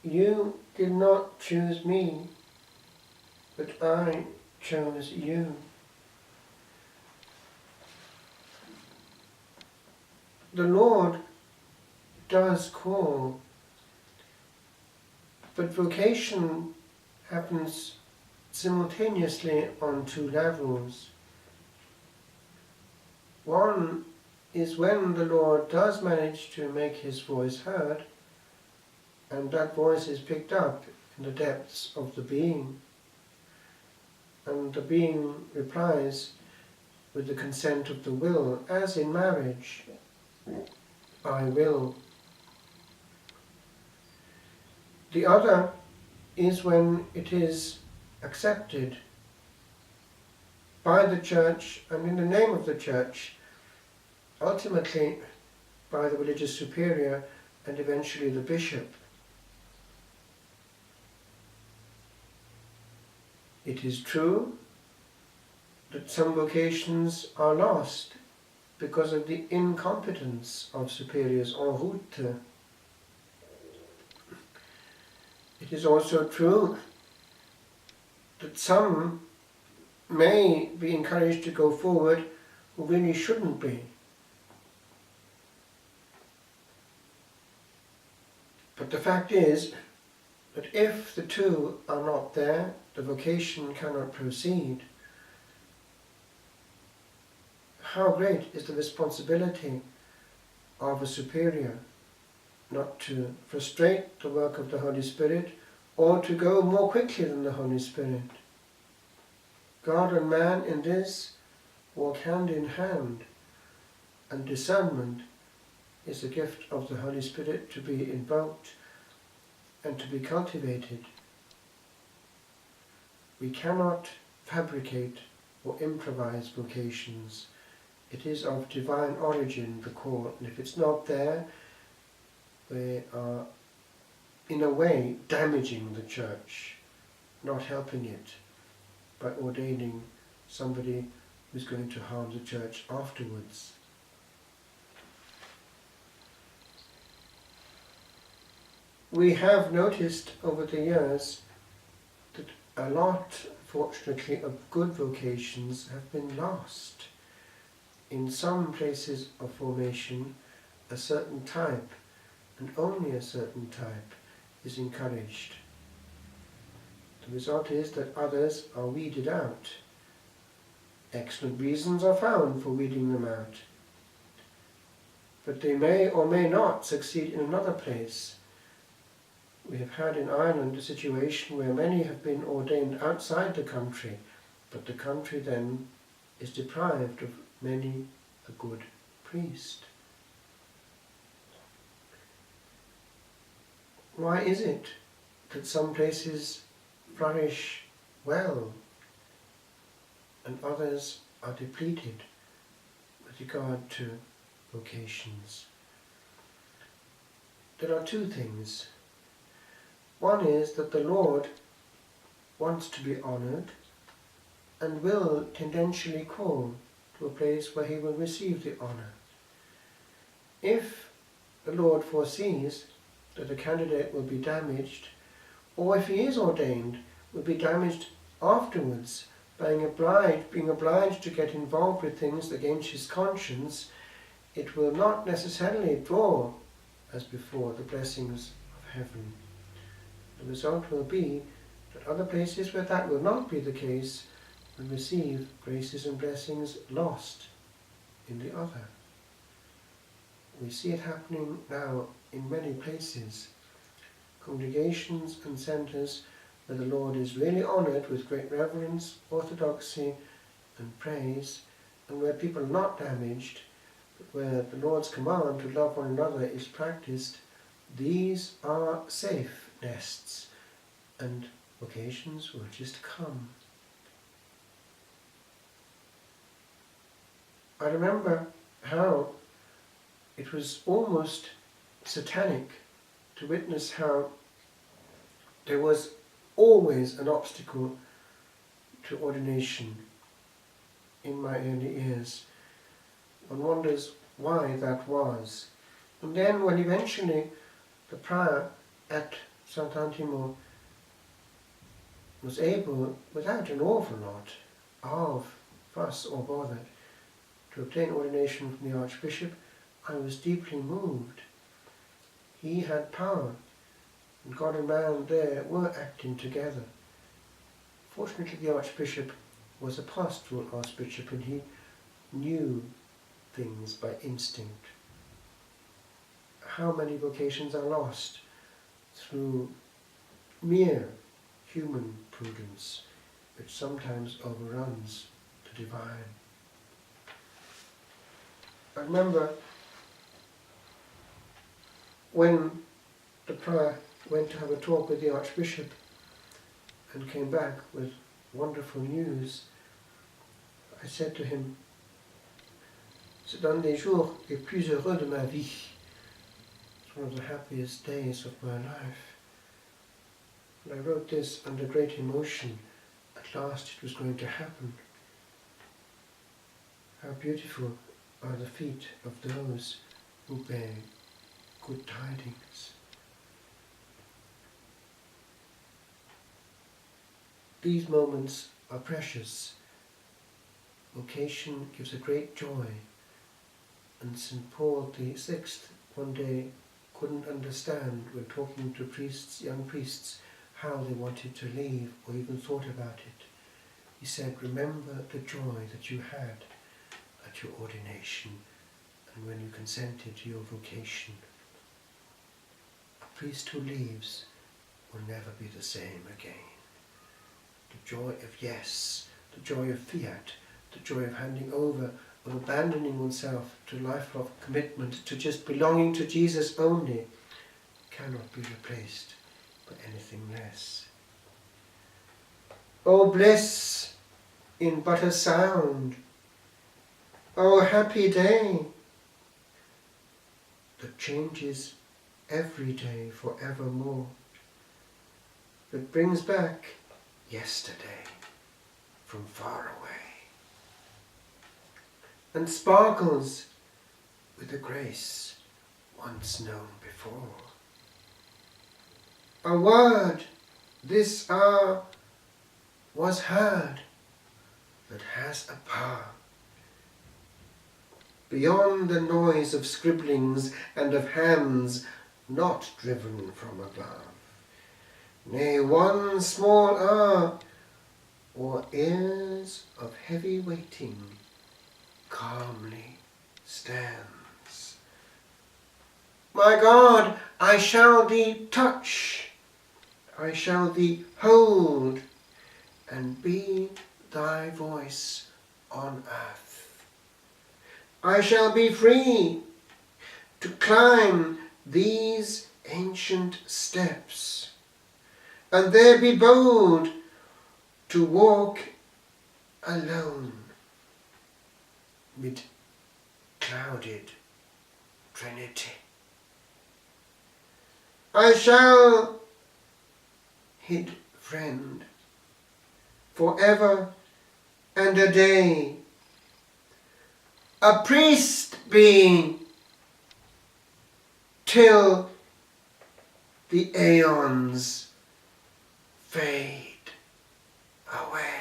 You did not choose me, but I chose you. The Lord does call, but vocation happens simultaneously on two levels. One is when the Lord does manage to make his voice heard, and that voice is picked up in the depths of the being, and the being replies with the consent of the will, as in marriage, I will. The other is when it is accepted by the Church and in the name of the Church, ultimately by the religious superior and eventually the bishop. It is true that some vocations are lost because of the incompetence of superiors en route. It is also true that some may be encouraged to go forward who really shouldn't be. But the fact is that if the two are not there, the vocation cannot proceed. How great is the responsibility of a superior not to frustrate the work of the Holy Spirit or to go more quickly than the Holy Spirit. God and man in this walk hand in hand, and discernment is a gift of the Holy Spirit to be invoked and to be cultivated. We cannot fabricate or improvise vocations. It is of divine origin, the call, and if it's not there, we are in a way damaging the Church, not helping it, by ordaining somebody who's going to harm the Church afterwards. We have noticed over the years that a lot, fortunately, of good vocations have been lost. In some places of formation, a certain type, and only a certain type, is encouraged. The result is that others are weeded out. Excellent reasons are found for weeding them out. But they may or may not succeed in another place. We have had in Ireland a situation where many have been ordained outside the country, but the country then is deprived of many a good priest. Why is it that some places flourish well and others are depleted with regard to vocations? There are two things. One is that the Lord wants to be honoured and will tendentially call to a place where he will receive the honour. If the Lord foresees that a candidate will be damaged, or if he is ordained, will be damaged afterwards, being obliged to get involved with things against his conscience, it will not necessarily draw, as before, the blessings of heaven. The result will be that other places where that will not be the case will receive graces and blessings lost in the other. We see it happening now in many places. Congregations and centres where the Lord is really honoured with great reverence, orthodoxy and praise, and where people are not damaged, but where the Lord's command to love one another is practiced, these are safe nests, and vocations will just come. I remember how it was almost satanic to witness how there was always an obstacle to ordination in my early years. One wonders why that was. And then when eventually the prior at Sant'Antimo was able, without an awful lot of fuss or bother, to obtain ordination from the Archbishop, I was deeply moved. He had power, and God and man there were acting together. Fortunately, the Archbishop was a pastoral Archbishop, and he knew things by instinct. How many vocations are lost through mere human prudence, which sometimes overruns the divine. I remember when the prior went to have a talk with the Archbishop and came back with wonderful news, I said to him, "C'est un des jours les plus heureux de ma vie. It's one of the happiest days of my life." And I wrote this under great emotion. At last it was going to happen. How beautiful are the feet of those who bear good tidings. These moments are precious. Vocation gives a great joy, and St. Paul VI one day couldn't understand when talking to priests, young priests, how they wanted to leave or even thought about it. He said, "Remember the joy that you had at your ordination and when you consented to your vocation. A priest who leaves will never be the same again." The joy of yes, the joy of fiat, the joy of handing over, of abandoning oneself to a life of commitment, to just belonging to Jesus only, cannot be replaced by anything less. Oh bliss in but a sound, oh happy day, that changes every day for evermore, that brings back yesterday from far away, and sparkles with a grace once known before. A word this hour was heard that has a power beyond the noise of scribblings and of hands not driven from above. Nay, one small hour or ears of heavy waiting calmly stands. My God, I shall thee touch, I shall thee hold, and be thy voice on earth. I shall be free to climb these ancient steps, and there be bold to walk alone mid clouded Trinity. I shall, hid friend, forever and a day, a priest be, till the aeons fade away.